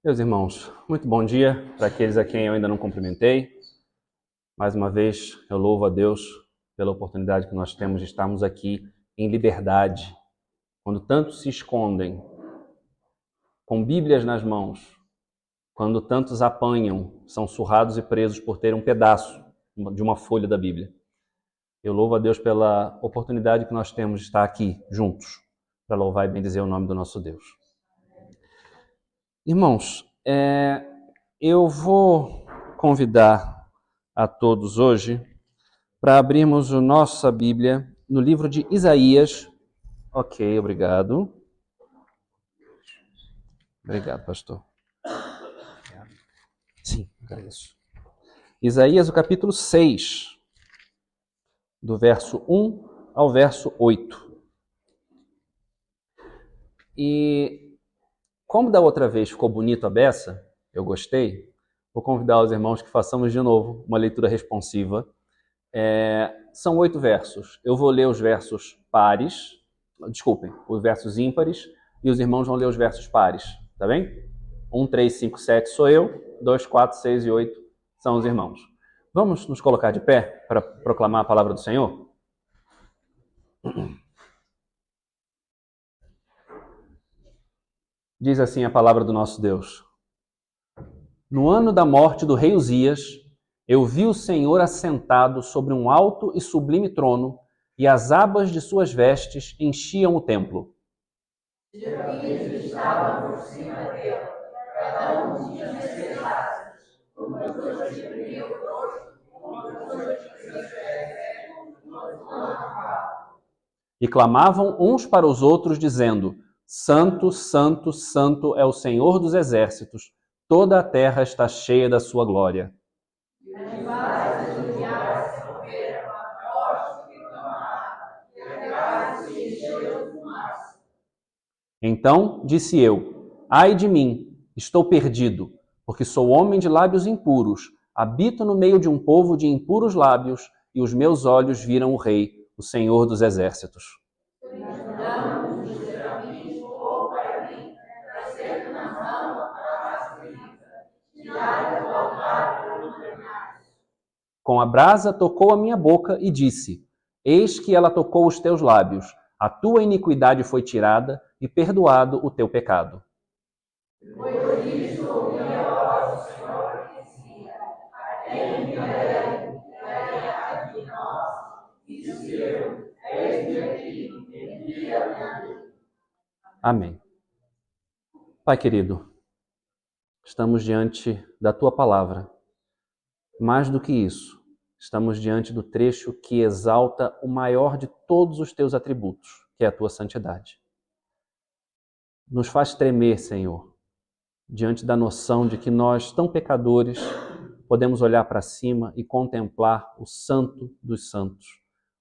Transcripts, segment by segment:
Meus irmãos, muito bom dia para aqueles a quem eu ainda não cumprimentei. Mais uma vez, eu louvo a Deus pela oportunidade que nós temos de estarmos aqui em liberdade, quando tantos se escondem, com Bíblias nas mãos, quando tantos apanham, são surrados e presos por ter um pedaço de uma folha da Bíblia. Eu louvo a Deus pela oportunidade que nós temos de estar aqui juntos, para louvar e bendizer o nome do nosso Deus. Irmãos, eu vou convidar a todos hoje para abrirmos a nossa Bíblia no livro de Isaías. Ok, obrigado. Obrigado, pastor. Sim, agradeço. Isaías, o capítulo 6, do verso 1 ao verso 8. E como da outra vez ficou bonito a beça, eu gostei, vou convidar os irmãos que façamos de novo uma leitura responsiva. São 8 versos. Eu vou ler os versos pares, desculpem, os versos ímpares, e os irmãos vão ler os versos pares, tá bem? 1, 3, 5, 7 sou eu, 2, 4, 6 e 8 são os irmãos. Vamos nos colocar de pé para proclamar a palavra do Senhor? Diz assim a palavra do nosso Deus. No ano da morte do rei Uzias, eu vi o Senhor assentado sobre um alto e sublime trono, e as abas de suas vestes enchiam o templo. Serafims estavam por cima dele, cada um tinha seis asas, uma coisa que brilha o rosto, uma coisa que cresce, uma coisa. E clamavam uns para os outros, dizendo: Santo, Santo, Santo é o Senhor dos exércitos, toda a terra está cheia da sua glória. Então disse eu: Ai de mim, estou perdido, porque sou homem de lábios impuros, habito no meio de um povo de impuros lábios, e os meus olhos viram o Rei, o Senhor dos exércitos. Com a brasa tocou a minha boca e disse: Eis que ela tocou os teus lábios, a tua iniquidade foi tirada e perdoado o teu pecado. Pois isso ouvi a voz do Senhor que dizia: a quem enviarei? A de nós. Disse eu: eis-me aqui, envia-me a mim. Amém. Pai querido, estamos diante da tua palavra. Mais do que isso, estamos diante do trecho que exalta o maior de todos os teus atributos, que é a tua santidade. Nos faz tremer, Senhor, diante da noção de que nós, tão pecadores, podemos olhar para cima e contemplar o Santo dos Santos,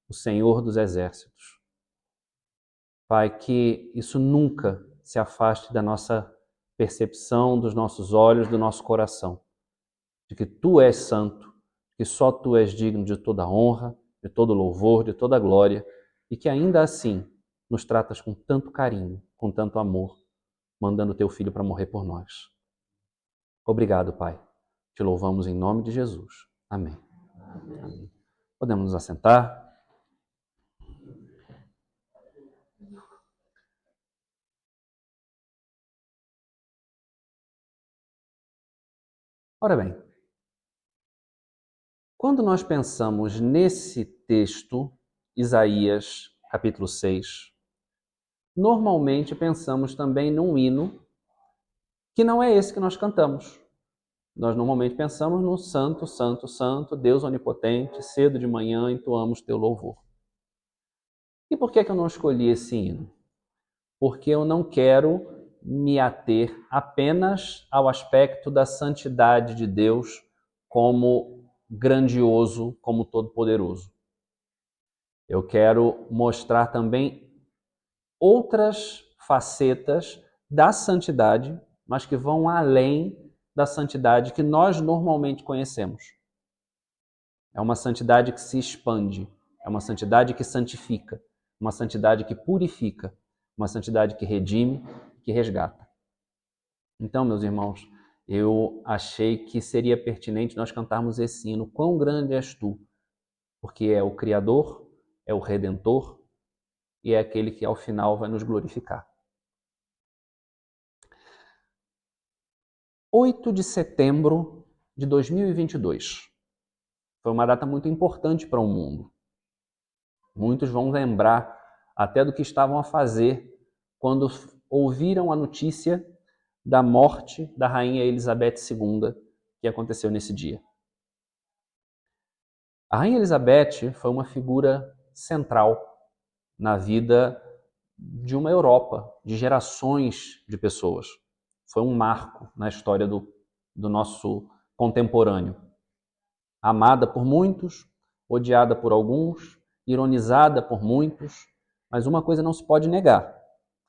o Senhor dos Exércitos. Pai, que isso nunca se afaste da nossa percepção, dos nossos olhos, do nosso coração, de que Tu és santo, que só Tu és digno de toda honra, de todo louvor, de toda glória, e que ainda assim nos tratas com tanto carinho, com tanto amor, mandando Teu Filho para morrer por nós. Obrigado, Pai. Te louvamos em nome de Jesus. Amém. Amém. Podemos nos assentar? Ora bem, quando nós pensamos nesse texto, Isaías, capítulo 6, normalmente pensamos também num hino que não é esse que nós cantamos. Nós normalmente pensamos no Santo, Santo, Santo, Deus Onipotente, cedo de manhã entoamos teu louvor. E por que eu não escolhi esse hino? Porque eu não quero me ater apenas ao aspecto da santidade de Deus como grandioso, como todo-poderoso. Eu quero mostrar também outras facetas da santidade, mas que vão além da santidade que nós normalmente conhecemos. É uma santidade que se expande, é uma santidade que santifica, uma santidade que purifica, uma santidade que redime, que resgata. Então, meus irmãos, eu achei que seria pertinente nós cantarmos esse hino, Quão grande és tu, porque é o Criador, é o Redentor e é aquele que ao final vai nos glorificar. 8 de setembro de 2022. Foi uma data muito importante para o mundo. Muitos vão lembrar até do que estavam a fazer quando ouviram a notícia da morte da rainha Elizabeth II, que aconteceu nesse dia. A rainha Elizabeth foi uma figura central na vida de uma Europa, de gerações de pessoas. Foi um marco na história do nosso contemporâneo. Amada por muitos, odiada por alguns, ironizada por muitos, mas uma coisa não se pode negar: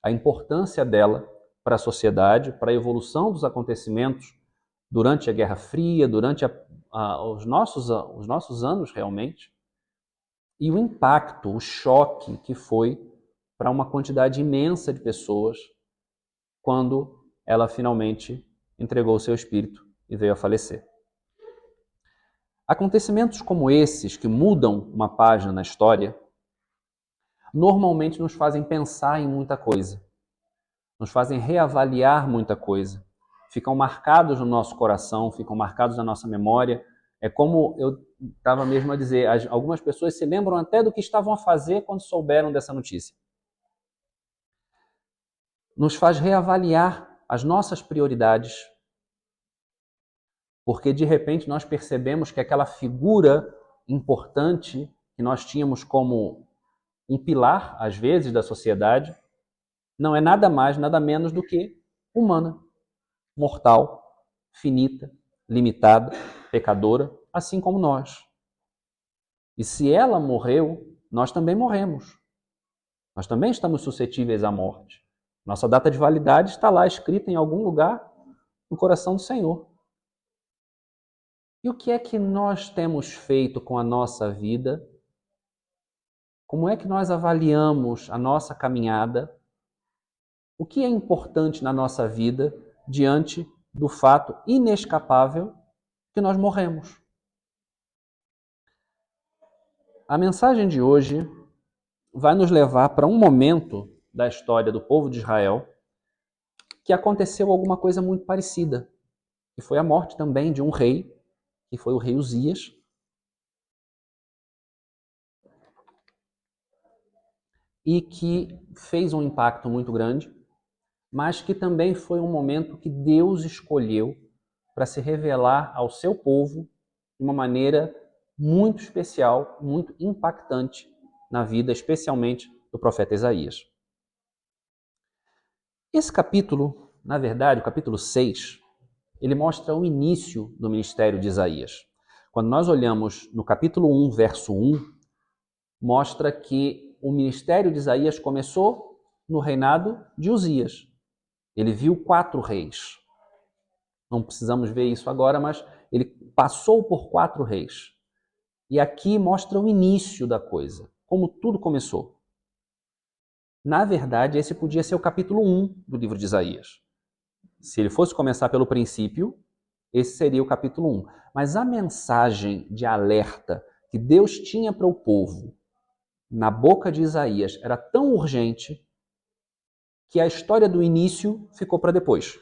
a importância dela para a sociedade, para a evolução dos acontecimentos durante a Guerra Fria, durante os nossos anos realmente, e o impacto, o choque que foi para uma quantidade imensa de pessoas quando ela finalmente entregou o seu espírito e veio a falecer. Acontecimentos como esses, que mudam uma página na história, normalmente nos fazem pensar em muita coisa, nos fazem reavaliar muita coisa, ficam marcados no nosso coração, ficam marcados na nossa memória. É como eu estava mesmo a dizer, algumas pessoas se lembram até do que estavam a fazer quando souberam dessa notícia. Nos faz reavaliar as nossas prioridades, porque de repente nós percebemos que aquela figura importante que nós tínhamos como um pilar, às vezes, da sociedade, não é nada mais, nada menos do que humana, mortal, finita, limitada, pecadora, assim como nós. E se ela morreu, nós também morremos. Nós também estamos suscetíveis à morte. Nossa data de validade está lá escrita em algum lugar no coração do Senhor. E o que é que nós temos feito com a nossa vida? Como é que nós avaliamos a nossa caminhada? O que é importante na nossa vida diante do fato inescapável que nós morremos? A mensagem de hoje vai nos levar para um momento da história do povo de Israel que aconteceu alguma coisa muito parecida, que foi a morte também de um rei, que foi o rei Uzias, e que fez um impacto muito grande, mas que também foi um momento que Deus escolheu para se revelar ao seu povo de uma maneira muito especial, muito impactante na vida, especialmente do profeta Isaías. Esse capítulo, na verdade, o capítulo 6, ele mostra o início do ministério de Isaías. Quando nós olhamos no capítulo 1, verso 1, mostra que o ministério de Isaías começou no reinado de Uzias. Ele viu 4 reis. Não precisamos ver isso agora, mas ele passou por 4 reis. E aqui mostra o início da coisa, como tudo começou. Na verdade, esse podia ser o capítulo 1 do livro de Isaías. Se ele fosse começar pelo princípio, esse seria o capítulo 1. Mas a mensagem de alerta que Deus tinha para o povo na boca de Isaías era tão urgente que a história do início ficou para depois.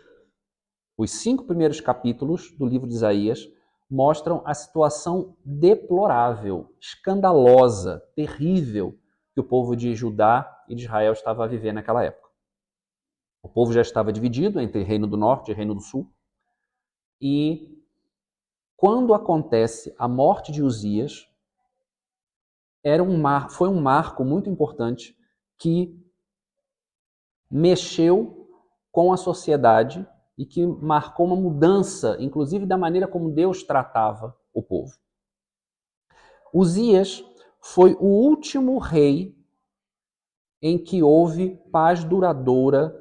Os 5 primeiros capítulos do livro de Isaías mostram a situação deplorável, escandalosa, terrível que o povo de Judá e de Israel estava a viver naquela época. O povo já estava dividido entre Reino do Norte e Reino do Sul. E quando acontece a morte de Uzias, foi um marco muito importante que mexeu com a sociedade e que marcou uma mudança, inclusive da maneira como Deus tratava o povo. Uzias foi o último rei em que houve paz duradoura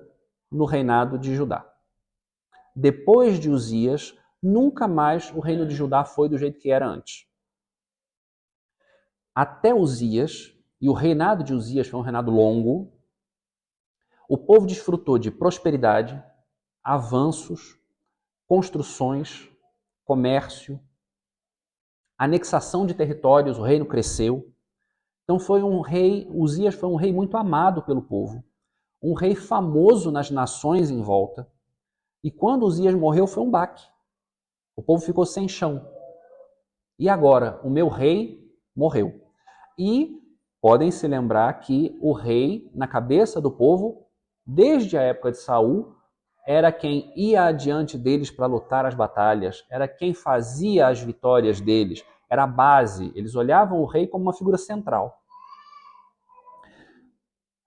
no reinado de Judá. Depois de Uzias, nunca mais o reino de Judá foi do jeito que era antes. Até Uzias, e o reinado de Uzias foi um reinado longo, o povo desfrutou de prosperidade, avanços, construções, comércio, anexação de territórios, o reino cresceu. Então Uzias foi um rei muito amado pelo povo, um rei famoso nas nações em volta. E quando Uzias morreu foi um baque. O povo ficou sem chão. E agora, o meu rei morreu. E podem se lembrar que o rei, na cabeça do povo, desde a época de Saul, era quem ia adiante deles para lutar as batalhas, era quem fazia as vitórias deles, era a base. Eles olhavam o rei como uma figura central.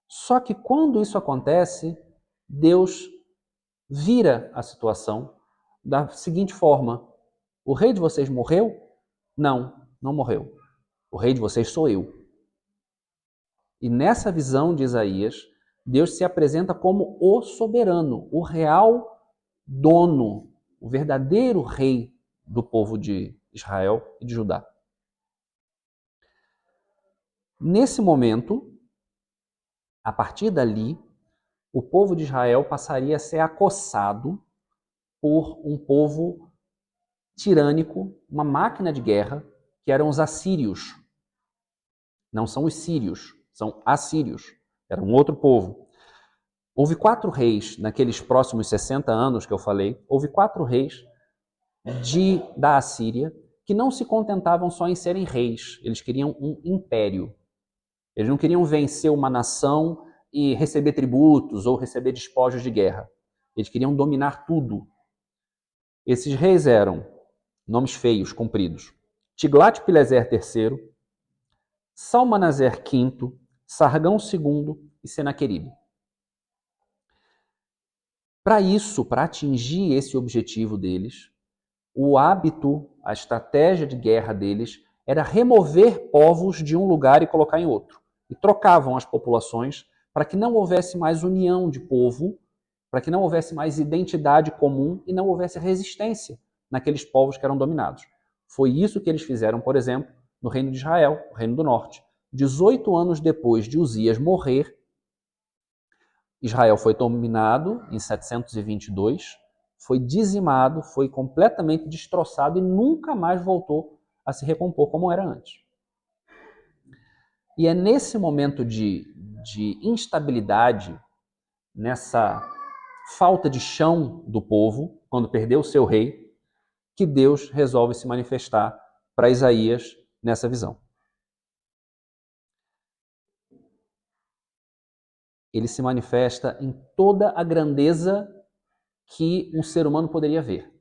Só que quando isso acontece, Deus vira a situação da seguinte forma: o rei de vocês morreu? Não, não morreu. O rei de vocês sou eu. E nessa visão de Isaías, Deus se apresenta como o soberano, o real dono, o verdadeiro rei do povo de Israel e de Judá. Nesse momento, a partir dali, o povo de Israel passaria a ser acossado por um povo tirânico, uma máquina de guerra, que eram os assírios. Não são os sírios, são assírios. Era um outro povo. Houve 4 reis, naqueles próximos 60 anos que eu falei, houve 4 reis da Assíria que não se contentavam só em serem reis, eles queriam um império. Eles não queriam vencer uma nação e receber tributos ou receber despojos de guerra. Eles queriam dominar tudo. Esses reis eram nomes feios, compridos: Tiglat-Pileser III, Salmanaser V, Sargão II e Senaqueribe. Para isso, para atingir esse objetivo deles, o hábito, a estratégia de guerra deles era remover povos de um lugar e colocar em outro. E trocavam as populações para que não houvesse mais união de povo, para que não houvesse mais identidade comum e não houvesse resistência naqueles povos que eram dominados. Foi isso que eles fizeram, por exemplo, no reino de Israel, o reino do norte. 18 anos depois de Uzias morrer, Israel foi dominado em 722, foi dizimado, foi completamente destroçado e nunca mais voltou a se recompor como era antes. E é nesse momento de instabilidade, nessa falta de chão do povo, quando perdeu o seu rei, que Deus resolve se manifestar para Isaías nessa visão. Ele se manifesta em toda a grandeza que um ser humano poderia ver,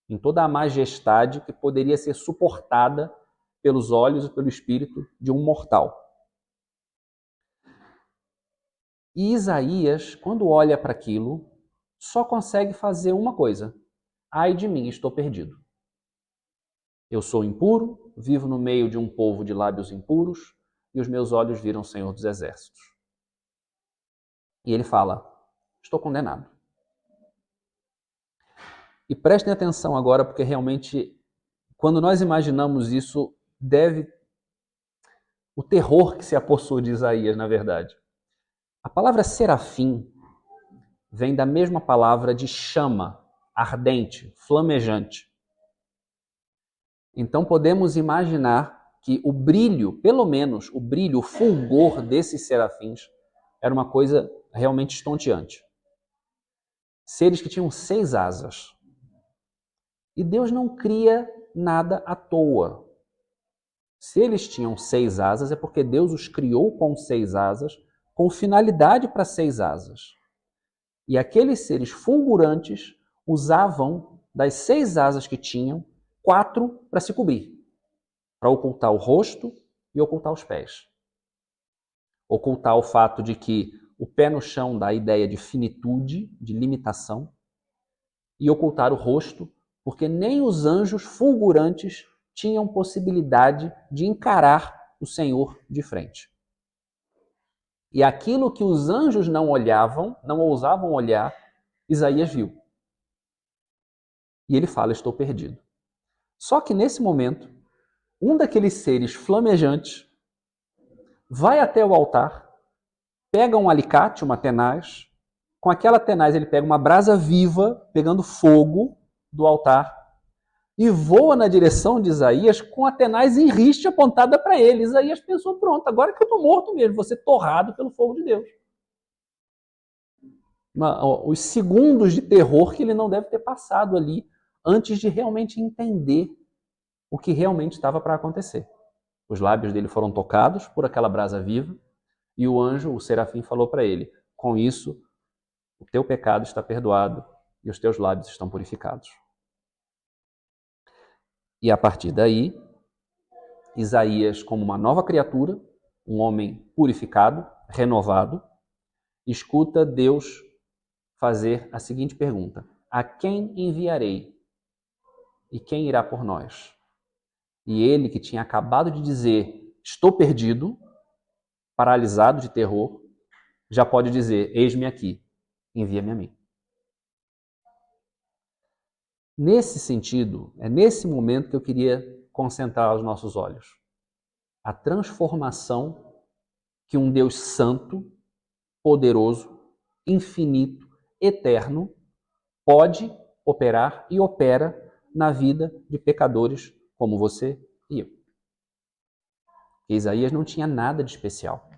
em toda a majestade que poderia ser suportada pelos olhos e pelo espírito de um mortal. E Isaías, quando olha para aquilo, só consegue fazer uma coisa: ai de mim, estou perdido. Eu sou impuro, vivo no meio de um povo de lábios impuros, e os meus olhos viram o Senhor dos Exércitos. E ele fala: estou condenado. E prestem atenção agora, porque realmente, quando nós imaginamos isso, o terror que se apossou de Isaías, na verdade. A palavra serafim vem da mesma palavra de chama, ardente, flamejante. Então podemos imaginar que o brilho, pelo menos o brilho, o fulgor desses serafins, era uma coisa realmente estonteante. Seres que tinham 6 asas. E Deus não cria nada à toa. Se eles tinham 6 asas, é porque Deus os criou com 6 asas, com finalidade para 6 asas. E aqueles seres fulgurantes usavam das 6 asas que tinham, 4 para se cobrir, para ocultar o rosto e ocultar os pés. Ocultar o fato de que o pé no chão dá a ideia de finitude, de limitação, e ocultar o rosto, porque nem os anjos fulgurantes tinham possibilidade de encarar o Senhor de frente. E aquilo que os anjos não olhavam, não ousavam olhar, Isaías viu. E ele fala: estou perdido. Só que nesse momento, um daqueles seres flamejantes vai até o altar, pega um alicate, uma tenaz, Com aquela tenaz, ele pega uma brasa viva, pegando fogo do altar, e voa na direção de Isaías com a tenaz em riste apontada para ele. Isaías pensou, pronto, agora que eu estou morto mesmo, vou ser torrado pelo fogo de Deus. Os segundos de terror que ele não deve ter passado ali, antes de realmente entender o que realmente estava para acontecer. Os lábios dele foram tocados por aquela brasa viva, e o anjo, o serafim, falou para ele, com isso, o teu pecado está perdoado e os teus lábios estão purificados. E a partir daí, Isaías, como uma nova criatura, um homem purificado, renovado, escuta Deus fazer a seguinte pergunta: a quem enviarei? E quem irá por nós? E ele, que tinha acabado de dizer, estou perdido, paralisado de terror, já pode dizer, eis-me aqui, envia-me a mim. Nesse sentido, é nesse momento que eu queria concentrar os nossos olhos. A transformação que um Deus santo, poderoso, infinito, eterno, pode operar e opera na vida de pecadores como você e eu. Isaías não tinha nada de especial.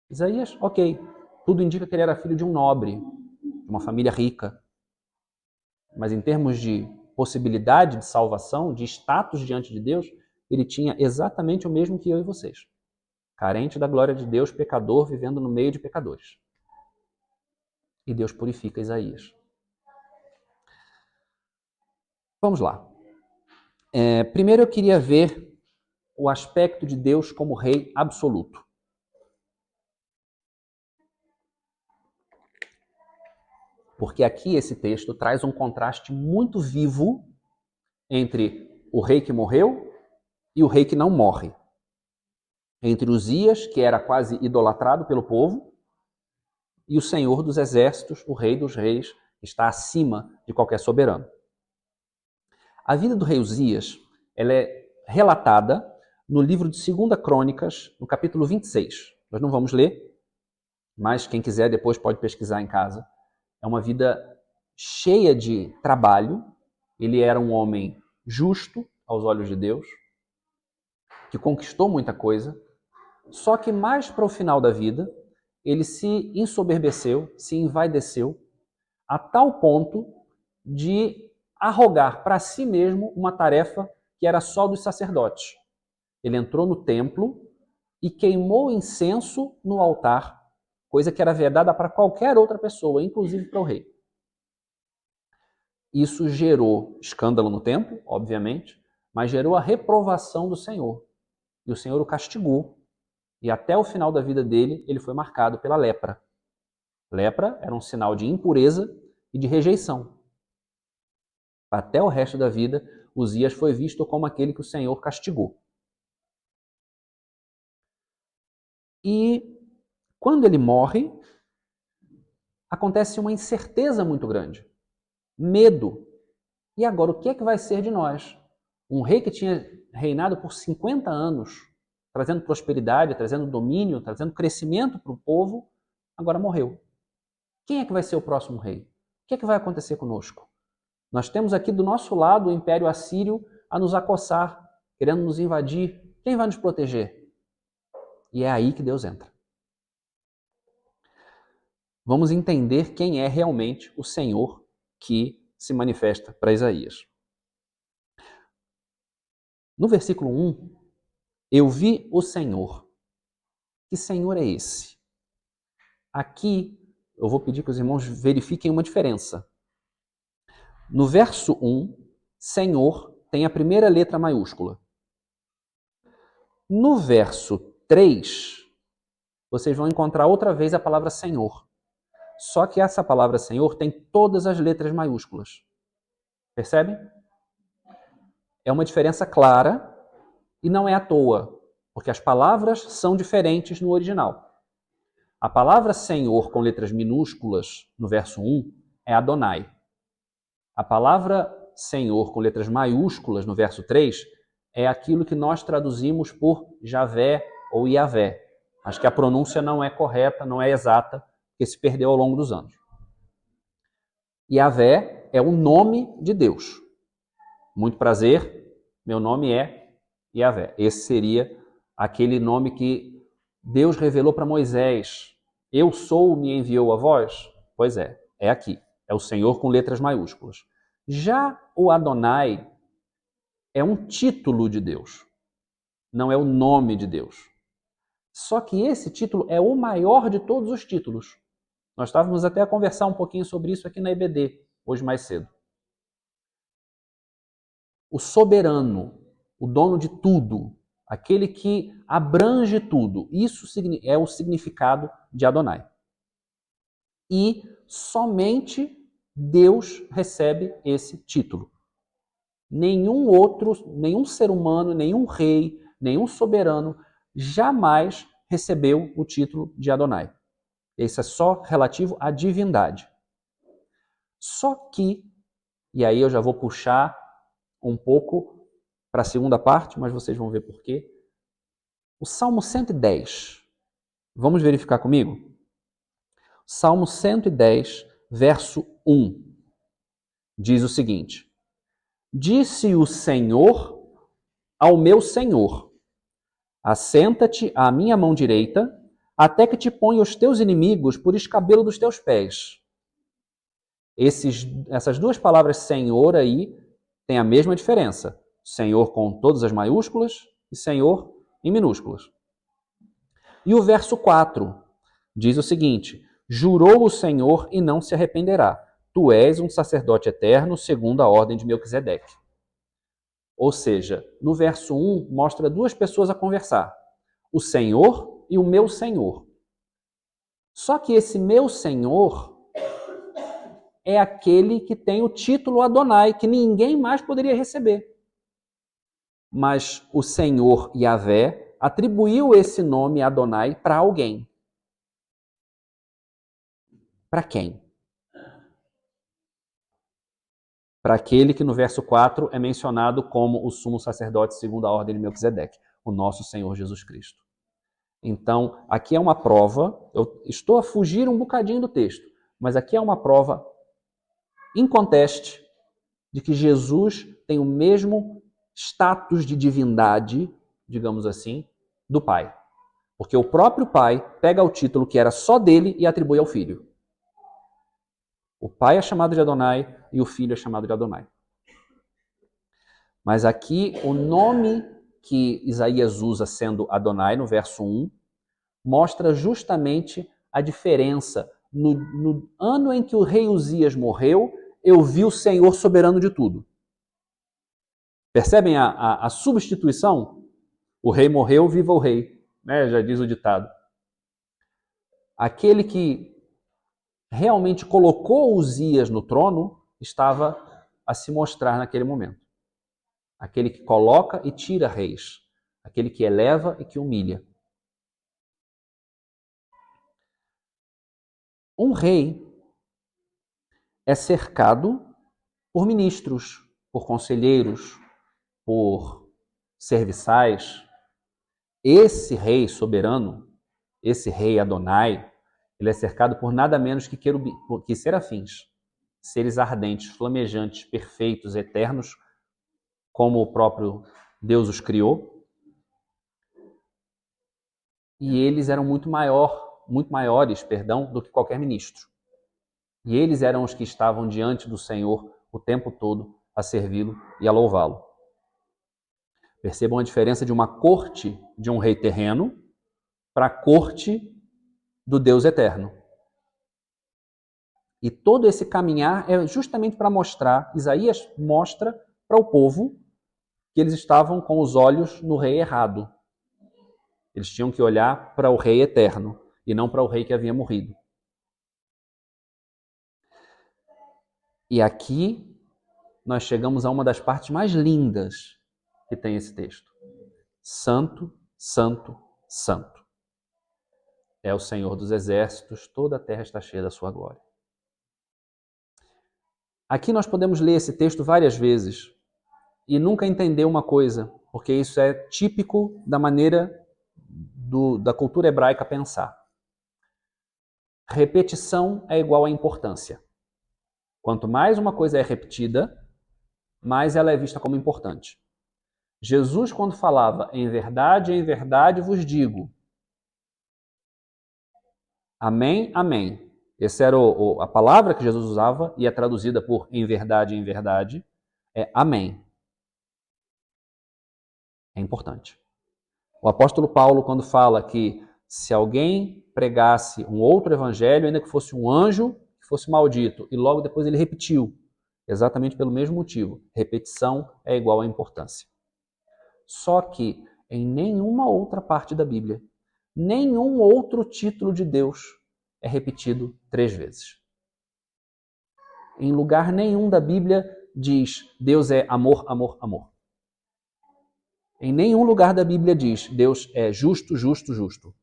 Isaías, ok, tudo indica que ele era filho de um nobre, de uma família rica. Mas em termos de possibilidade de salvação, de status diante de Deus, ele tinha exatamente o mesmo que eu e vocês. Carente da glória de Deus, pecador, vivendo no meio de pecadores. E Deus purifica Isaías. Vamos lá. Primeiro eu queria ver o aspecto de Deus como rei absoluto. Porque aqui esse texto traz um contraste muito vivo entre o rei que morreu e o rei que não morre. Entre Uzias, que era quase idolatrado pelo povo, e o Senhor dos exércitos, o rei dos reis, que está acima de qualquer soberano. A vida do rei Uzias, ela é relatada no livro de 2 Crônicas, no capítulo 26. Nós não vamos ler, mas quem quiser depois pode pesquisar em casa. É uma vida cheia de trabalho. Ele era um homem justo aos olhos de Deus, que conquistou muita coisa, só que mais para o final da vida, ele se ensoberbeceu, se envaideceu, a tal ponto de arrogar para si mesmo uma tarefa que era só dos sacerdotes. Ele entrou no templo e queimou incenso no altar, coisa que era vedada para qualquer outra pessoa, inclusive para o rei. Isso gerou escândalo no templo, obviamente, mas gerou a reprovação do Senhor. E o Senhor o castigou. E até o final da vida dele, ele foi marcado pela lepra. Lepra era um sinal de impureza e de rejeição. Até o resto da vida, Uzias foi visto como aquele que o Senhor castigou. E quando ele morre, acontece uma incerteza muito grande. Medo. E agora, o que é que vai ser de nós? Um rei que tinha reinado por 50 anos, trazendo prosperidade, trazendo domínio, trazendo crescimento para o povo, agora morreu. Quem é que vai ser o próximo rei? O que é que vai acontecer conosco? Nós temos aqui do nosso lado o Império Assírio a nos acossar, querendo nos invadir. Quem vai nos proteger? E é aí que Deus entra. Vamos entender quem é realmente o Senhor que se manifesta para Isaías. No versículo 1, eu vi o Senhor. Que Senhor é esse? Aqui, eu vou pedir que os irmãos verifiquem uma diferença. No verso 1, Senhor tem a primeira letra maiúscula. No verso 3, vocês vão encontrar outra vez a palavra Senhor. Só que essa palavra Senhor tem todas as letras maiúsculas. Percebem? É uma diferença clara e não é à toa, porque as palavras são diferentes no original. A palavra Senhor com letras minúsculas no verso 1 é Adonai. A palavra Senhor com letras maiúsculas no verso 3 é aquilo que nós traduzimos por Javé ou Iavé. Acho que a pronúncia não é correta, não é exata, que se perdeu ao longo dos anos. Yahvé é o nome de Deus. Muito prazer, meu nome é Yahvé. Esse seria aquele nome que Deus revelou para Moisés. Eu sou, me enviou a vós? Pois é aqui. É o Senhor com letras maiúsculas. Já o Adonai é um título de Deus, não é o nome de Deus. Só que esse título é o maior de todos os títulos. Nós estávamos até a conversar um pouquinho sobre isso aqui na EBD, hoje mais cedo. O soberano, o dono de tudo, aquele que abrange tudo, isso é o significado de Adonai. E somente Deus recebe esse título. Nenhum outro, nenhum ser humano, nenhum rei, nenhum soberano jamais recebeu o título de Adonai. Isso é só relativo à divindade. Só que, e aí eu já vou puxar um pouco para a segunda parte, mas vocês vão ver por quê. O Salmo 110, vamos verificar comigo? Salmo 110, verso 1, diz o seguinte: Disse o Senhor ao meu Senhor, assenta-te à minha mão direita, até que te ponha os teus inimigos por escabelo dos teus pés. Essas duas palavras Senhor aí têm a mesma diferença. Senhor com todas as maiúsculas e Senhor em minúsculas. E o verso 4 diz o seguinte: Jurou o Senhor e não se arrependerá. Tu és um sacerdote eterno segundo a ordem de Melquisedeque. Ou seja, no verso 1 mostra duas pessoas a conversar. O Senhor e o meu Senhor. Só que esse meu Senhor é aquele que tem o título Adonai, que ninguém mais poderia receber. Mas o Senhor Yahvé atribuiu esse nome Adonai para alguém. Para quem? Para aquele que no verso 4 é mencionado como o sumo sacerdote segundo a ordem de Melquisedeque, o nosso Senhor Jesus Cristo. Então, aqui é uma prova, eu estou a fugir um bocadinho do texto, mas aqui é uma prova inconteste de que Jesus tem o mesmo status de divindade, digamos assim, do Pai. Porque o próprio Pai pega o título que era só dele e atribui ao Filho. O Pai é chamado de Adonai e o Filho é chamado de Adonai. Mas aqui o nome que Isaías usa sendo Adonai, no verso 1, mostra justamente a diferença. No ano em que o rei Uzias morreu, eu vi o Senhor soberano de tudo. Percebem a substituição? O rei morreu, viva o rei, né? Já diz o ditado. Aquele que realmente colocou Uzias no trono estava a se mostrar naquele momento. Aquele que coloca e tira reis. Aquele que eleva e que humilha. Um rei é cercado por ministros, por conselheiros, por serviçais. Esse rei soberano, esse rei Adonai, ele é cercado por nada menos que serafins, seres ardentes, flamejantes, perfeitos, eternos, como o próprio Deus os criou. E eles eram muito maiores, do que qualquer ministro. E eles eram os que estavam diante do Senhor o tempo todo a servi-lo e a louvá-lo. Percebam a diferença de uma corte de um rei terreno para a corte do Deus eterno. E todo esse caminhar é justamente para mostrar, Isaías mostra para o povo que eles estavam com os olhos no rei errado. Eles tinham que olhar para o rei eterno e não para o rei que havia morrido. E aqui nós chegamos a uma das partes mais lindas que tem esse texto. Santo, santo, santo. É o Senhor dos exércitos, toda a terra está cheia da sua glória. Aqui nós podemos ler esse texto várias vezes e nunca entender uma coisa, porque isso é típico da maneira da cultura hebraica pensar. Repetição é igual a importância. Quanto mais uma coisa é repetida, mais ela é vista como importante. Jesus, quando falava em verdade vos digo. Amém, amém. Essa era a palavra que Jesus usava e é traduzida por em verdade, é amém. É importante. O apóstolo Paulo, quando fala que se alguém pregasse um outro evangelho, ainda que fosse um anjo, que fosse maldito, e logo depois ele repetiu, exatamente pelo mesmo motivo. Repetição é igual a importância. Só que em nenhuma outra parte da Bíblia, nenhum outro título de Deus é repetido 3 vezes. Em lugar nenhum da Bíblia diz Deus é amor, amor, amor. Em nenhum lugar da Bíblia diz Deus é justo, justo, justo.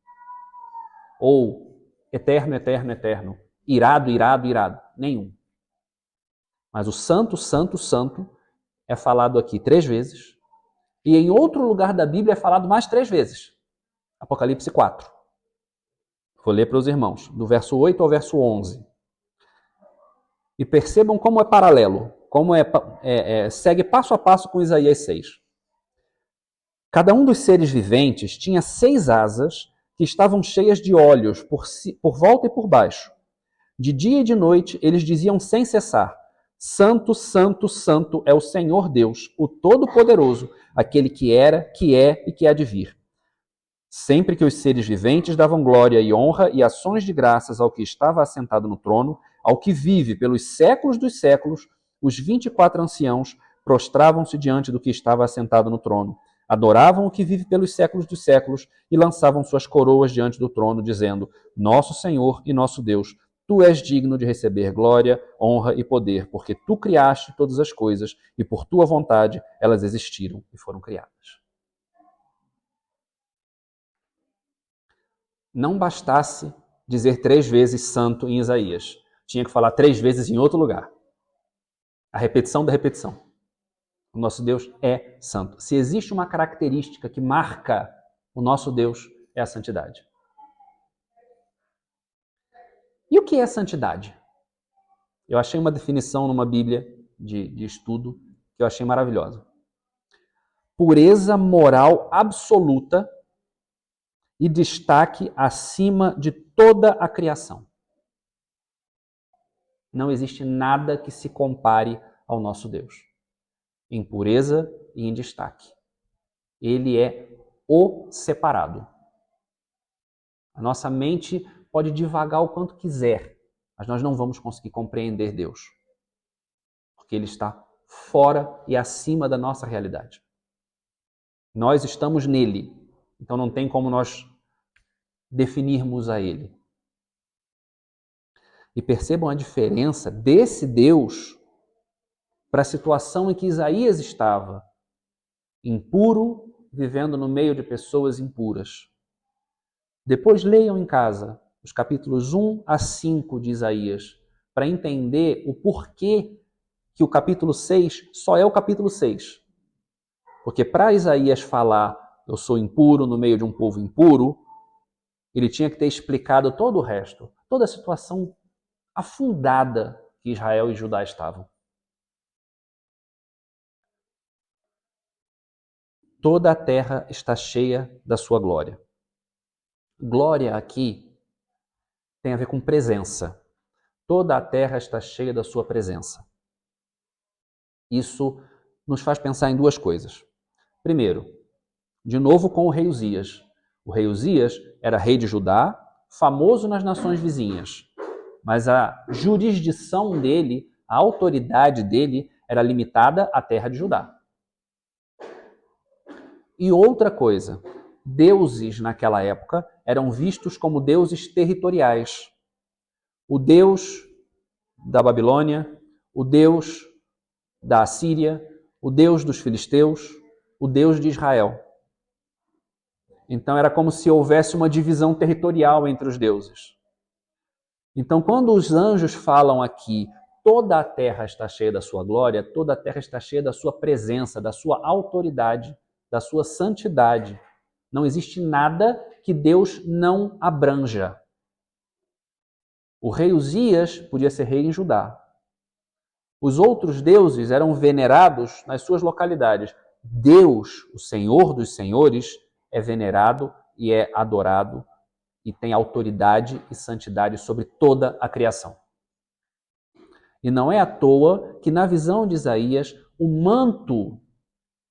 Ou eterno, eterno, eterno. Irado, irado, irado. Nenhum. Mas o santo, santo, santo é falado aqui 3 vezes. E em outro lugar da Bíblia é falado mais 3 vezes. Apocalipse 4. Vou ler para os irmãos, do verso 8 ao verso 11. E percebam como é paralelo, como segue passo a passo com Isaías 6. Cada um dos seres viventes tinha 6 asas que estavam cheias de olhos por volta e por baixo. De dia e de noite eles diziam sem cessar: Santo, Santo, Santo é o Senhor Deus, o Todo-Poderoso, aquele que era, que é e que há de vir. Sempre que os seres viventes davam glória e honra e ações de graças ao que estava assentado no trono, ao que vive pelos séculos dos séculos, os 24 anciãos prostravam-se diante do que estava assentado no trono, adoravam o que vive pelos séculos dos séculos e lançavam suas coroas diante do trono, dizendo: Nosso Senhor e nosso Deus, Tu és digno de receber glória, honra e poder, porque Tu criaste todas as coisas e por Tua vontade elas existiram e foram criadas. Não bastasse dizer 3 vezes santo em Isaías. Tinha que falar 3 vezes em outro lugar. A repetição da repetição. O nosso Deus é santo. Se existe uma característica que marca o nosso Deus, é a santidade. E o que é santidade? Eu achei uma definição numa Bíblia de estudo que eu achei maravilhosa. Pureza moral absoluta e destaque acima de toda a criação. Não existe nada que se compare ao nosso Deus, em pureza e em destaque. Ele é o separado. A nossa mente pode divagar o quanto quiser, mas nós não vamos conseguir compreender Deus, porque Ele está fora e acima da nossa realidade. Nós estamos nele, então não tem como nós definirmos a Ele. E percebam a diferença desse Deus para a situação em que Isaías estava, impuro, vivendo no meio de pessoas impuras. Depois leiam em casa os capítulos 1 a 5 de Isaías, para entender o porquê que o capítulo 6 só é o capítulo 6. Porque para Isaías falar, eu sou impuro no meio de um povo impuro, ele tinha que ter explicado todo o resto, toda a situação afundada que Israel e Judá estavam. Toda a terra está cheia da sua glória. Glória aqui tem a ver com presença. Toda a terra está cheia da sua presença. Isso nos faz pensar em 2 coisas. Primeiro, de novo com o rei Uzias. O rei Uzias era rei de Judá, famoso nas nações vizinhas, mas a jurisdição dele, a autoridade dele, era limitada à terra de Judá. E outra coisa, deuses naquela época eram vistos como deuses territoriais. O deus da Babilônia, o deus da Assíria, o deus dos filisteus, o deus de Israel. Então era como se houvesse uma divisão territorial entre os deuses. Então quando os anjos falam aqui, toda a terra está cheia da sua glória, toda a terra está cheia da sua presença, da sua autoridade, da sua santidade. Não existe nada que Deus não abranja. O rei Uzias podia ser rei em Judá. Os outros deuses eram venerados nas suas localidades. Deus, o Senhor dos Senhores, é venerado e é adorado e tem autoridade e santidade sobre toda a criação. E não é à toa que, na visão de Isaías, o manto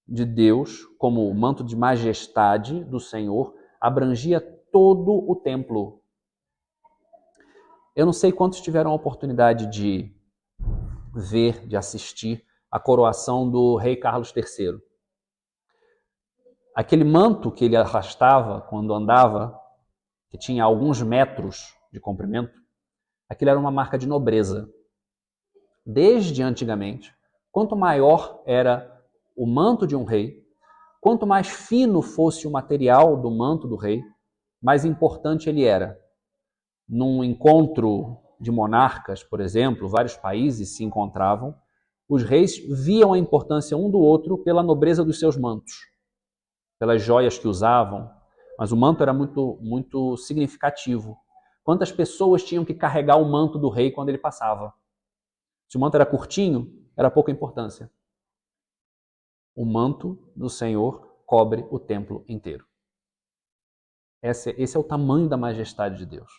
de Deus, como o manto de majestade do Senhor, abrangia todo o templo. Eu não sei quantos tiveram a oportunidade de ver, de assistir a coroação do rei Carlos III. Aquele manto que ele arrastava quando andava, que tinha alguns metros de comprimento, aquilo era uma marca de nobreza. Desde antigamente, quanto maior era o manto de um rei, quanto mais fino fosse o material do manto do rei, mais importante ele era. Num encontro de monarcas, por exemplo, vários países se encontravam, os reis viam a importância um do outro pela nobreza dos seus mantos, pelas joias que usavam, mas o manto era muito significativo. Quantas pessoas tinham que carregar o manto do rei quando ele passava? Se o manto era curtinho, era pouca importância. O manto do Senhor cobre o templo inteiro. Esse é o tamanho da majestade de Deus.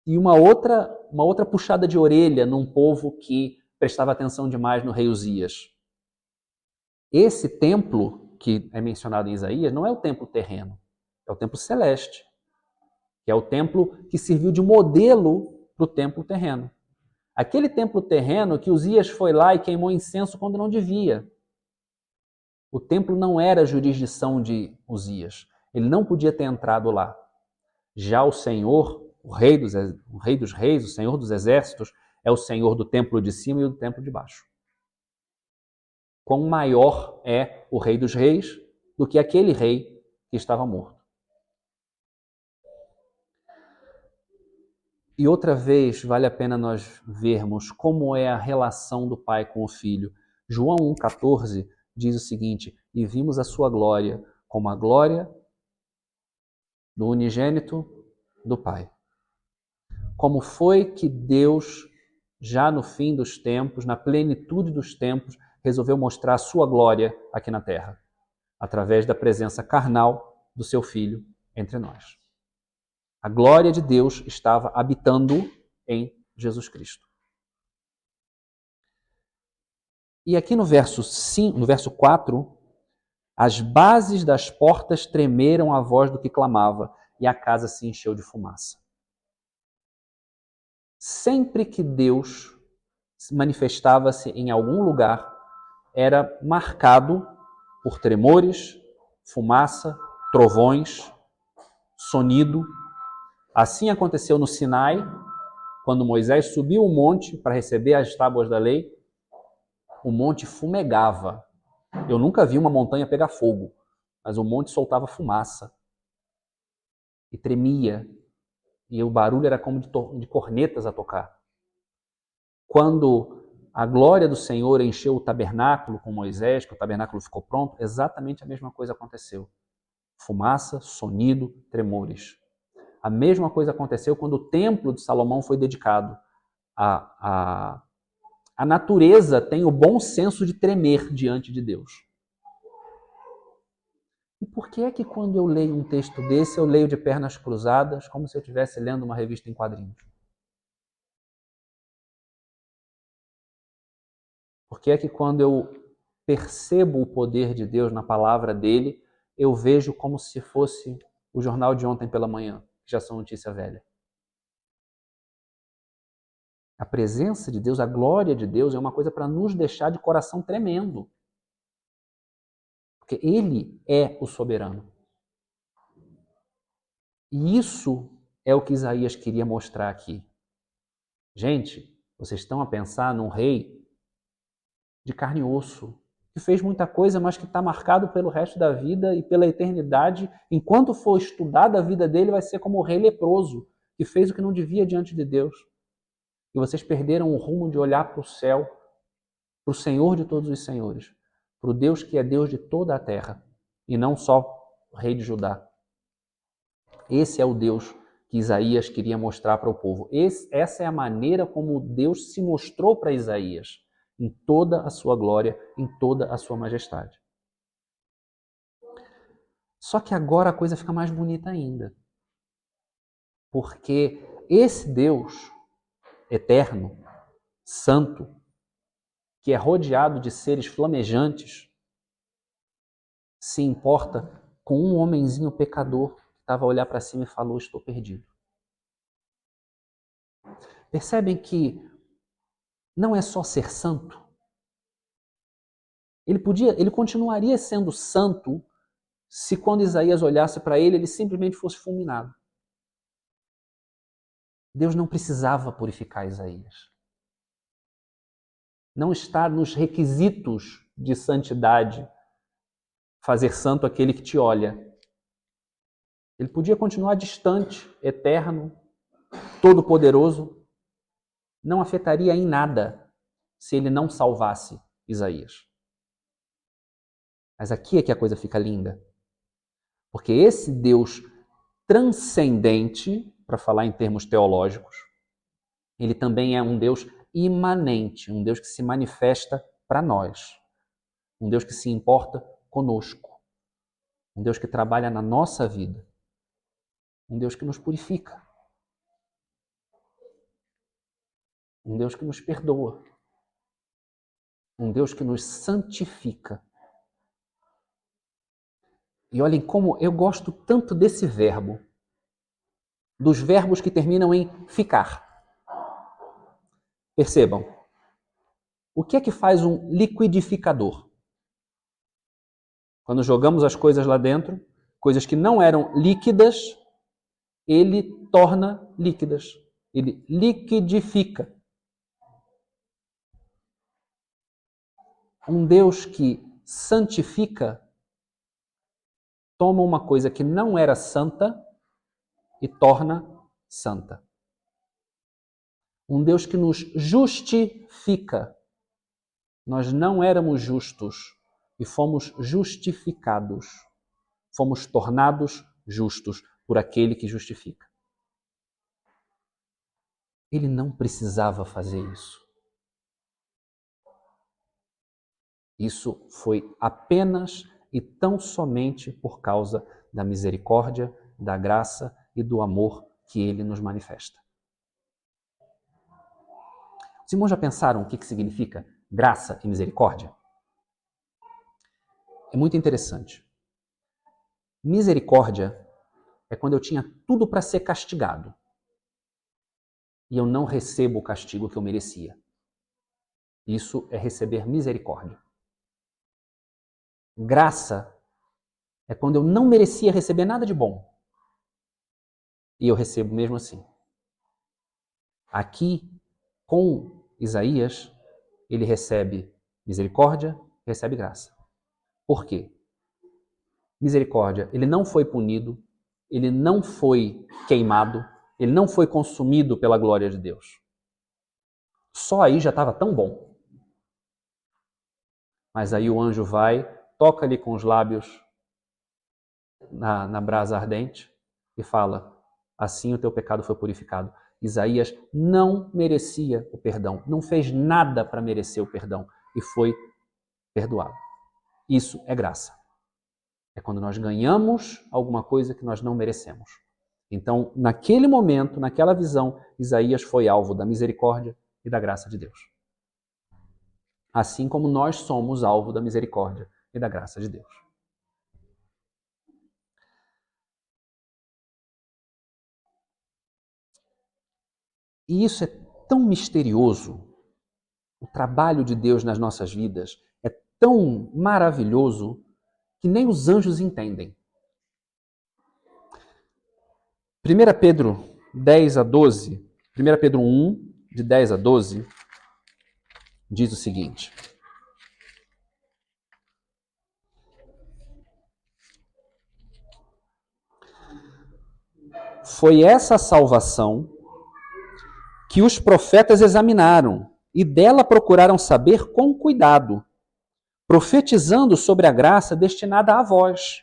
E uma outra puxada de orelha num povo que prestava atenção demais no rei Uzias. Esse templo que é mencionado em Isaías não é o templo terreno, é o templo celeste, que é o templo que serviu de modelo para o templo terreno. Aquele templo terreno que Uzias foi lá e queimou incenso quando não devia. O templo não era jurisdição de Uzias. Ele não podia ter entrado lá. Já o Senhor, o Rei dos Reis, o Senhor dos Exércitos, é o Senhor do templo de cima e do templo de baixo. Quão maior é o Rei dos Reis do que aquele rei que estava morto. E outra vez vale a pena nós vermos como é a relação do pai com o filho. João 1,14 diz o seguinte: e vimos a sua glória como a glória do unigênito do Pai. Como foi que Deus, já no fim dos tempos, na plenitude dos tempos, resolveu mostrar a sua glória aqui na terra? Através da presença carnal do seu Filho entre nós. A glória de Deus estava habitando em Jesus Cristo. E aqui no verso 4, as bases das portas tremeram à voz do que clamava, e a casa se encheu de fumaça. Sempre que Deus manifestava-se em algum lugar, era marcado por tremores, fumaça, trovões, sonido. Assim aconteceu no Sinai, quando Moisés subiu o monte para receber as tábuas da lei, o monte fumegava. Eu nunca vi uma montanha pegar fogo, mas o monte soltava fumaça e tremia, e o barulho era como de cornetas a tocar. Quando a glória do Senhor encheu o tabernáculo com Moisés, que o tabernáculo ficou pronto, exatamente a mesma coisa aconteceu. Fumaça, sonido, tremores. A mesma coisa aconteceu quando o templo de Salomão foi dedicado. A natureza tem o bom senso de tremer diante de Deus. E por que é que quando eu leio um texto desse, eu leio de pernas cruzadas, como se eu estivesse lendo uma revista em quadrinhos? Por que é que quando eu percebo o poder de Deus na palavra dele, eu vejo como se fosse o jornal de ontem pela manhã, que já são notícia velha? A presença de Deus, a glória de Deus é uma coisa para nos deixar de coração tremendo. Porque ele é o soberano. E isso é o que Isaías queria mostrar aqui. Gente, vocês estão a pensar num rei de carne e osso, que fez muita coisa, mas que está marcado pelo resto da vida e pela eternidade. Enquanto for estudada a vida dele, vai ser como o rei leproso, que fez o que não devia diante de Deus. E vocês perderam o rumo de olhar para o céu, para o Senhor de todos os senhores, para o Deus que é Deus de toda a terra, e não só o rei de Judá. Esse é o Deus que Isaías queria mostrar para o povo. Essa é a maneira como Deus se mostrou para Isaías, em toda a sua glória, em toda a sua majestade. Só que agora a coisa fica mais bonita ainda. Porque esse Deus eterno, santo, que é rodeado de seres flamejantes, se importa com um homenzinho pecador que estava a olhar para cima e falou: estou perdido. Percebem que não é só ser santo. Ele continuaria sendo santo se quando Isaías olhasse para ele simplesmente fosse fulminado. Deus não precisava purificar Isaías. Não está nos requisitos de santidade fazer santo aquele que te olha. Ele podia continuar distante, eterno, todo-poderoso. Não afetaria em nada se ele não salvasse Isaías. Mas aqui é que a coisa fica linda. Porque esse Deus transcendente, para falar em termos teológicos, ele também é um Deus imanente, um Deus que se manifesta para nós, um Deus que se importa conosco, um Deus que trabalha na nossa vida, um Deus que nos purifica, um Deus que nos perdoa, um Deus que nos santifica. E olhem como eu gosto tanto desse verbo, dos verbos que terminam em ficar. Percebam, o que é que faz um liquidificador? Quando jogamos as coisas lá dentro, coisas que não eram líquidas, ele torna líquidas. Ele liquidifica. Um Deus que santifica toma uma coisa que não era santa e torna santa. Um Deus que nos justifica. Nós não éramos justos e fomos justificados. Fomos tornados justos por aquele que justifica. Ele não precisava fazer isso. Isso foi apenas e tão somente por causa da misericórdia, da graça e do amor que ele nos manifesta. Os irmãos já pensaram o que significa graça e misericórdia? É muito interessante. Misericórdia é quando eu tinha tudo para ser castigado e eu não recebo o castigo que eu merecia. Isso é receber misericórdia. Graça é quando eu não merecia receber nada de bom e eu recebo mesmo assim. Aqui, com Isaías, ele recebe misericórdia, recebe graça. Por quê? Misericórdia, ele não foi punido, ele não foi queimado, ele não foi consumido pela glória de Deus. Só aí já estava tão bom. Mas aí o anjo vai, toca-lhe com os lábios na brasa ardente e fala: assim o teu pecado foi purificado. Isaías não merecia o perdão, não fez nada para merecer o perdão e foi perdoado. Isso é graça. É quando nós ganhamos alguma coisa que nós não merecemos. Então, naquele momento, naquela visão, Isaías foi alvo da misericórdia e da graça de Deus. Assim como nós somos alvo da misericórdia e da graça de Deus. E isso é tão misterioso, o trabalho de Deus nas nossas vidas é tão maravilhoso que nem os anjos entendem. 1 Pedro 10 a 12, 1 Pedro 1, de 10 a 12, diz o seguinte: foi essa a salvação que os profetas examinaram e dela procuraram saber com cuidado, profetizando sobre a graça destinada a vós.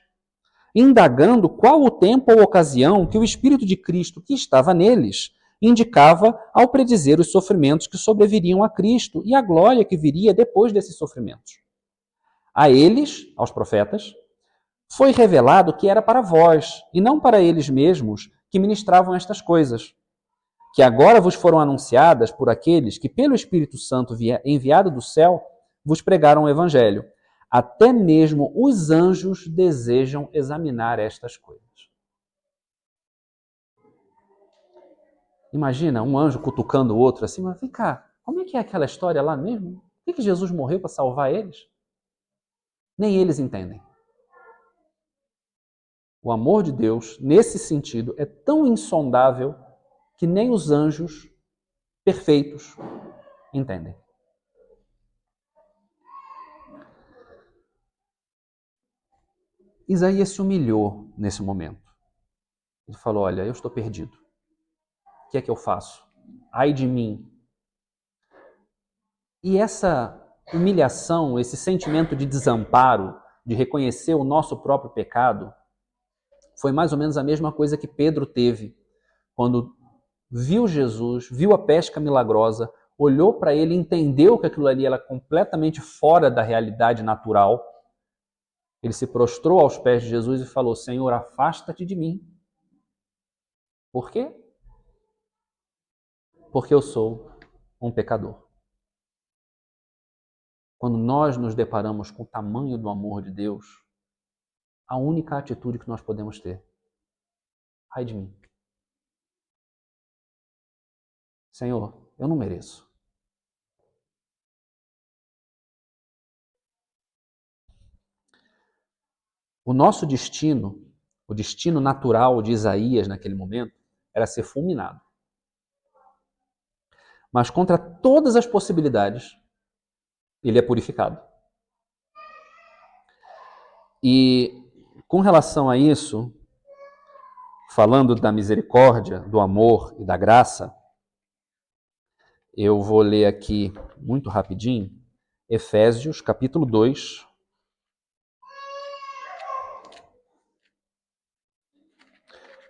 indagando qual o tempo ou ocasião que o Espírito de Cristo que estava neles indicava ao predizer os sofrimentos que sobreviriam a Cristo e a glória que viria depois desses sofrimentos. A eles, aos profetas, foi revelado que era para vós, e não para eles mesmos, que ministravam estas coisas, que agora vos foram anunciadas por aqueles que, pelo Espírito Santo enviado do céu, vos pregaram o Evangelho. Até mesmo os anjos desejam examinar estas coisas. Imagina um anjo cutucando o outro assim, mas vem cá, como é aquela história lá mesmo? Por que Jesus morreu para salvar eles? Nem eles entendem. O amor de Deus, nesse sentido, é tão insondável que nem os anjos perfeitos entendem. Isaías se humilhou nesse momento. Ele falou, olha, eu estou perdido. O que é que eu faço? Ai de mim. E essa humilhação, esse sentimento de desamparo, de reconhecer o nosso próprio pecado, foi mais ou menos a mesma coisa que Pedro teve quando viu Jesus, viu a pesca milagrosa, olhou para ele, entendeu que aquilo ali era completamente fora da realidade natural. Ele se prostrou aos pés de Jesus e falou, Senhor, afasta-te de mim. Por quê? Porque eu sou um pecador. Quando nós nos deparamos com o tamanho do amor de Deus, a única atitude que nós podemos ter, ai de mim. Senhor, eu não mereço. O nosso destino, o destino natural de Isaías naquele momento, era ser fulminado. Mas contra todas as possibilidades, ele é purificado. E com relação a isso, falando da misericórdia, do amor e da graça, eu vou ler aqui muito rapidinho, Efésios capítulo 2,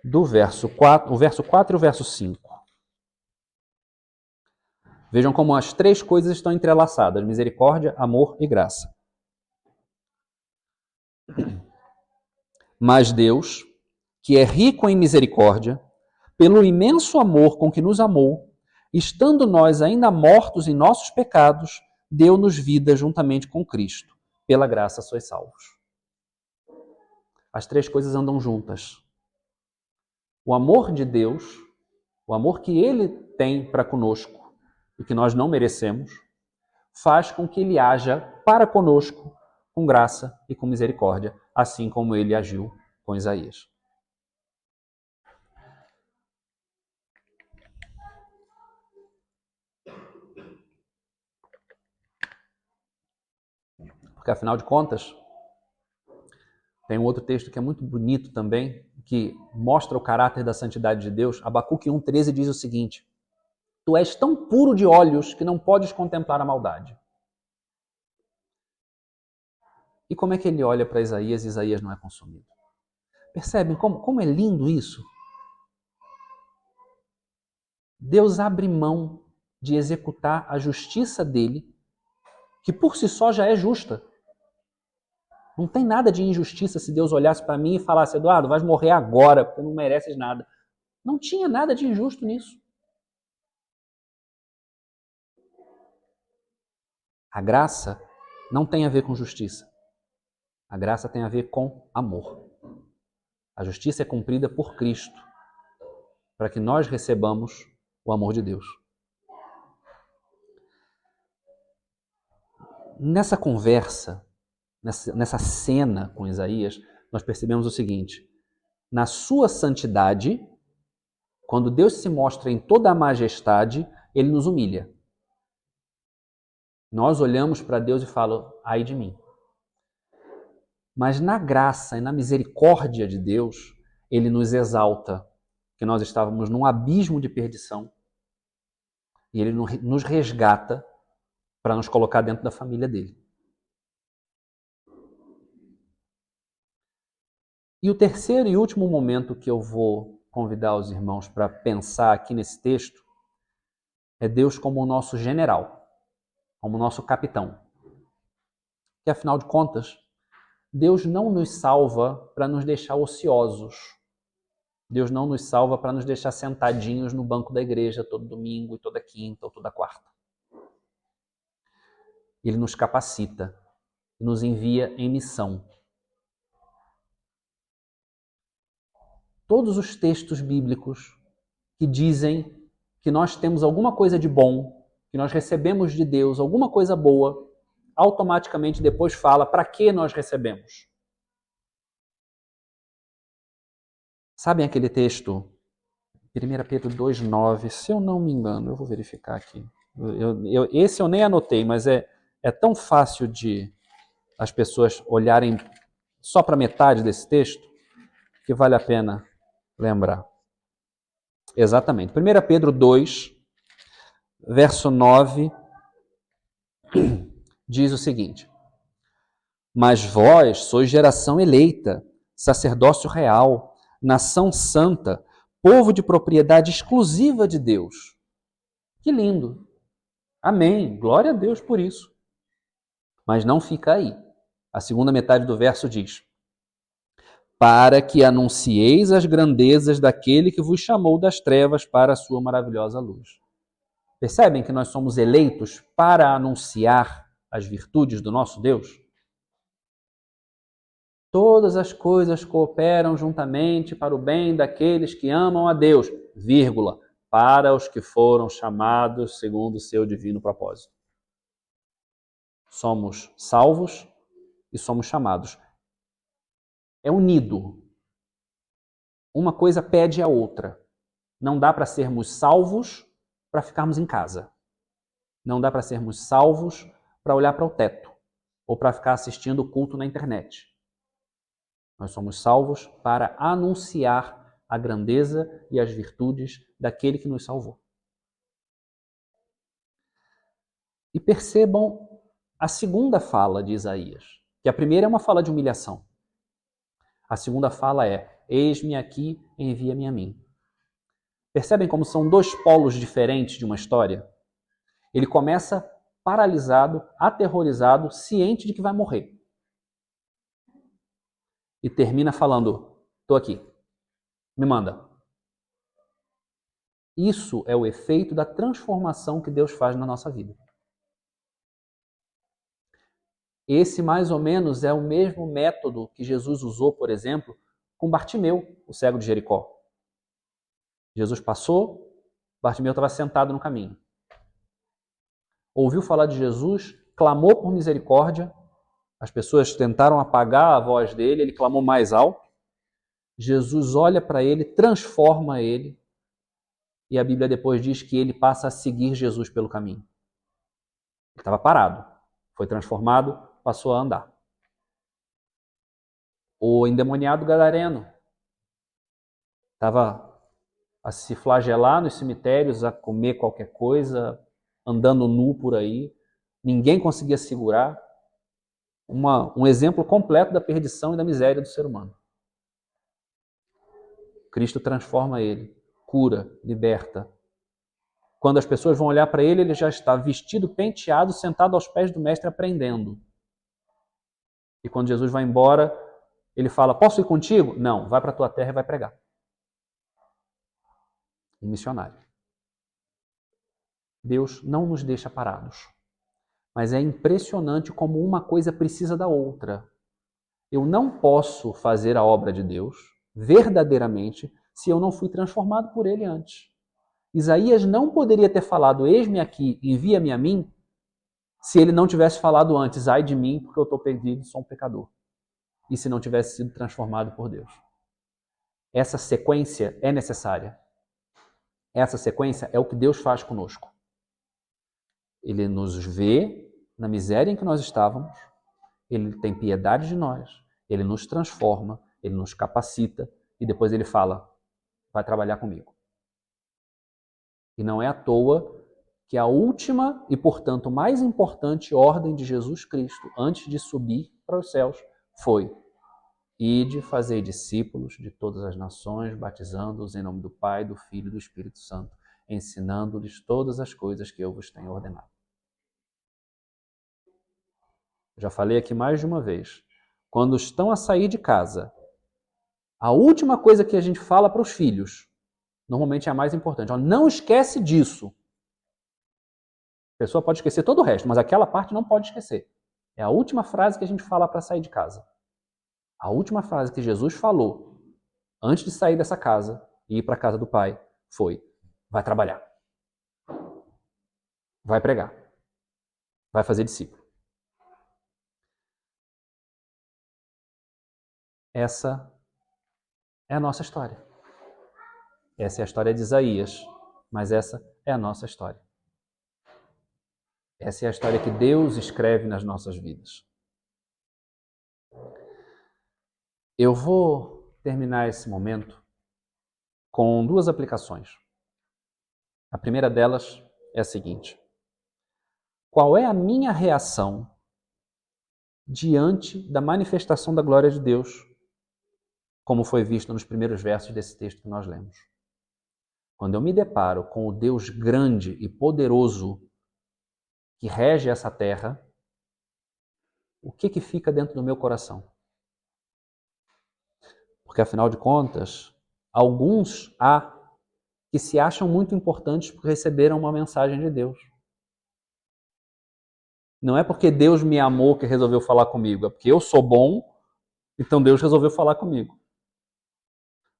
do verso 4, o verso 4 e o verso 5. Vejam como as três coisas estão entrelaçadas, misericórdia, amor e graça. Mas Deus, que é rico em misericórdia, pelo imenso amor com que nos amou, estando nós ainda mortos em nossos pecados, deu-nos vida juntamente com Cristo. Pela graça sois salvos. As três coisas andam juntas. O amor de Deus, o amor que Ele tem para conosco e que nós não merecemos, faz com que Ele haja para conosco com graça e com misericórdia, assim como Ele agiu com Isaías. Porque, afinal de contas, tem um outro texto que é muito bonito também, que mostra o caráter da santidade de Deus. Abacuque 1,13 diz o seguinte, tu és tão puro de olhos que não podes contemplar a maldade. E como é que ele olha para Isaías e Isaías não é consumido? Percebem como é lindo isso? Deus abre mão de executar a justiça dele, que por si só já é justa. Não tem nada de injustiça se Deus olhasse para mim e falasse, Eduardo, vais morrer agora, porque não mereces nada. Não tinha nada de injusto nisso. A graça não tem a ver com justiça. A graça tem a ver com amor. A justiça é cumprida por Cristo, para que nós recebamos o amor de Deus. Nessa conversa, nessa cena com Isaías, nós percebemos o seguinte, na sua santidade, quando Deus se mostra em toda a majestade, Ele nos humilha. Nós olhamos para Deus e falamos, ai de mim. Mas na graça e na misericórdia de Deus, Ele nos exalta, que nós estávamos num abismo de perdição, e Ele nos resgata para nos colocar dentro da família dele. E o terceiro e último momento que eu vou convidar os irmãos para pensar aqui nesse texto é Deus como o nosso general, como o nosso capitão. Que afinal de contas, Deus não nos salva para nos deixar ociosos. Deus não nos salva para nos deixar sentadinhos no banco da igreja todo domingo, e toda quinta ou toda quarta. Ele nos capacita, nos envia em missão. Todos os textos bíblicos que dizem que nós temos alguma coisa de bom, que nós recebemos de Deus alguma coisa boa, automaticamente depois fala para que nós recebemos. Sabem aquele texto, 1 Pedro 2,9, se eu não me engano, eu vou verificar aqui. Esse eu nem anotei, mas é tão fácil de as pessoas olharem só para metade desse texto, que vale a pena lembrar. Exatamente. 1 Pedro 2, verso 9, diz o seguinte: Mas vós sois geração eleita, sacerdócio real, nação santa, povo de propriedade exclusiva de Deus. Que lindo! Amém! Glória a Deus por isso. Mas não fica aí. A segunda metade do verso diz: para que anuncieis as grandezas daquele que vos chamou das trevas para a sua maravilhosa luz. Percebem que nós somos eleitos para anunciar as virtudes do nosso Deus? Todas as coisas cooperam juntamente para o bem daqueles que amam a Deus, vírgula, para os que foram chamados segundo o seu divino propósito. Somos salvos e somos chamados. É unido. Uma coisa pede a outra. Não dá para sermos salvos para ficarmos em casa. Não dá para sermos salvos para olhar para o teto ou para ficar assistindo o culto na internet. Nós somos salvos para anunciar a grandeza e as virtudes daquele que nos salvou. E percebam a segunda fala de Isaías, que a primeira é uma fala de humilhação. A segunda fala é: eis-me aqui, envia-me a mim. Percebem como são dois polos diferentes de uma história? Ele começa paralisado, aterrorizado, ciente de que vai morrer. E termina falando: estou aqui, me manda. Isso é o efeito da transformação que Deus faz na nossa vida. Esse, mais ou menos, é o mesmo método que Jesus usou, por exemplo, com Bartimeu, o cego de Jericó. Jesus passou, Bartimeu estava sentado no caminho. Ouviu falar de Jesus, clamou por misericórdia, as pessoas tentaram apagar a voz dele, ele clamou mais alto. Jesus olha para ele, transforma ele, e a Bíblia depois diz que ele passa a seguir Jesus pelo caminho. Ele estava parado, foi transformado, passou a andar. O endemoniado gadareno estava a se flagelar nos cemitérios, a comer qualquer coisa, andando nu por aí. Ninguém conseguia segurar. Um exemplo completo da perdição e da miséria do ser humano. Cristo transforma ele, cura, liberta. Quando as pessoas vão olhar para ele, ele já está vestido, penteado, sentado aos pés do mestre, aprendendo. E quando Jesus vai embora, ele fala: posso ir contigo? Não, vai para a tua terra e vai pregar. Um missionário. Deus não nos deixa parados. Mas é impressionante como uma coisa precisa da outra. Eu não posso fazer a obra de Deus verdadeiramente se eu não fui transformado por ele antes. Isaías não poderia ter falado: eis-me aqui, envia-me a mim, se ele não tivesse falado antes: ai de mim, porque eu estou perdido, sou um pecador. E se não tivesse sido transformado por Deus. Essa sequência é necessária. Essa sequência é o que Deus faz conosco. Ele nos vê na miséria em que nós estávamos, ele tem piedade de nós, ele nos transforma, ele nos capacita e depois ele fala: vai trabalhar comigo. E não é à toa que a última e, portanto, mais importante ordem de Jesus Cristo antes de subir para os céus foi: Ide, fazei discípulos de todas as nações, batizando-os em nome do Pai, do Filho e do Espírito Santo, ensinando-lhes todas as coisas que eu vos tenho ordenado. Já falei aqui mais de uma vez. Quando estão a sair de casa, a última coisa que a gente fala para os filhos, normalmente é a mais importante. Ó, não esquece disso. A pessoa pode esquecer todo o resto, mas aquela parte não pode esquecer. É a última frase que a gente fala para sair de casa. A última frase que Jesus falou antes de sair dessa casa e ir para a casa do Pai foi: vai trabalhar, vai pregar, vai fazer discípulo. Essa é a nossa história. Essa é a história de Isaías, mas essa é a nossa história. Essa é a história que Deus escreve nas nossas vidas. Eu vou terminar esse momento com duas aplicações. A primeira delas é a seguinte: qual é a minha reação diante da manifestação da glória de Deus, como foi visto nos primeiros versos desse texto que nós lemos? Quando eu me deparo com o Deus grande e poderoso que rege essa terra, o que fica dentro do meu coração? Porque, afinal de contas, alguns há que se acham muito importantes porque receberam uma mensagem de Deus. Não é porque Deus me amou que resolveu falar comigo, é porque eu sou bom, então Deus resolveu falar comigo.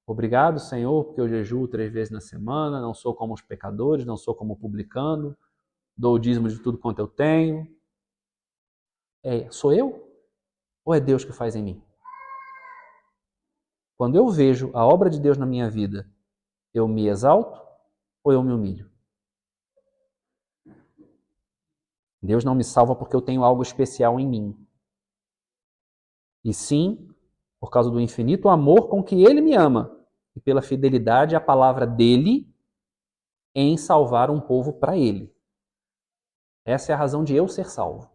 Obrigado, Senhor, porque eu jejuo 3 vezes na semana, não sou como os pecadores, não sou como o publicano, dou o dízimo de tudo quanto eu tenho. Sou eu? Ou é Deus que faz em mim? Quando eu vejo a obra de Deus na minha vida, eu me exalto ou eu me humilho? Deus não me salva porque eu tenho algo especial em mim. E sim, por causa do infinito amor com que Ele me ama e pela fidelidade à palavra dEle em salvar um povo para Ele. Essa é a razão de eu ser salvo.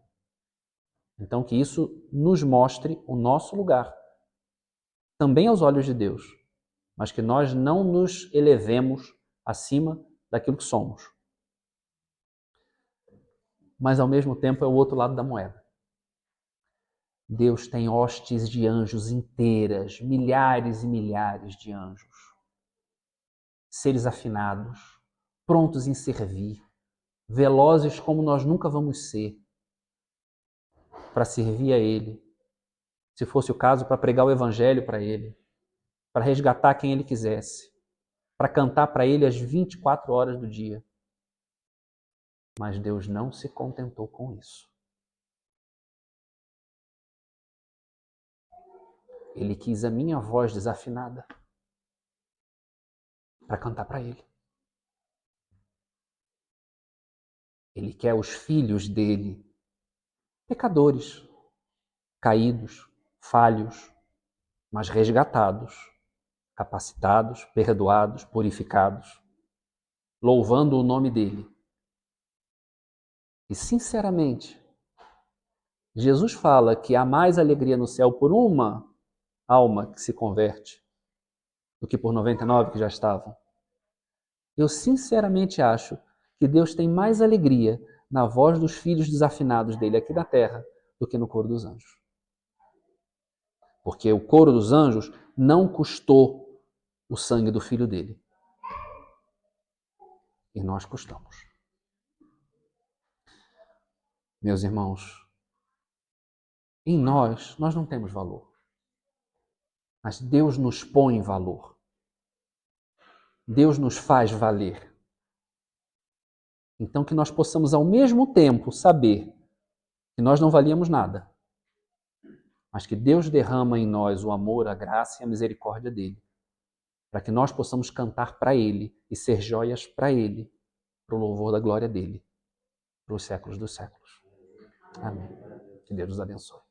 Então, que isso nos mostre o nosso lugar, também aos olhos de Deus, mas que nós não nos elevemos acima daquilo que somos. Mas, ao mesmo tempo, é o outro lado da moeda. Deus tem hostes de anjos inteiras, milhares e milhares de anjos, seres afinados, prontos em servir, velozes como nós nunca vamos ser, para servir a Ele, se fosse o caso, para pregar o Evangelho para Ele, para resgatar quem Ele quisesse, para cantar para Ele as 24 horas do dia. Mas Deus não se contentou com isso. Ele quis a minha voz desafinada para cantar para Ele. Ele quer os filhos dele, pecadores, caídos, falhos, mas resgatados, capacitados, perdoados, purificados, louvando o nome dele. E, sinceramente, Jesus fala que há mais alegria no céu por uma alma que se converte do que por 99 que já estavam. Eu sinceramente acho que Deus tem mais alegria na voz dos filhos desafinados dele aqui na terra do que no coro dos anjos. Porque o coro dos anjos não custou o sangue do filho dele. E nós custamos. Meus irmãos, em nós não temos valor. Mas Deus nos põe em valor. Deus nos faz valer. Então que nós possamos ao mesmo tempo saber que nós não valíamos nada, mas que Deus derrama em nós o amor, a graça e a misericórdia dele, para que nós possamos cantar para ele e ser joias para ele, para o louvor da glória dele, para os séculos dos séculos. Amém. Que Deus nos abençoe.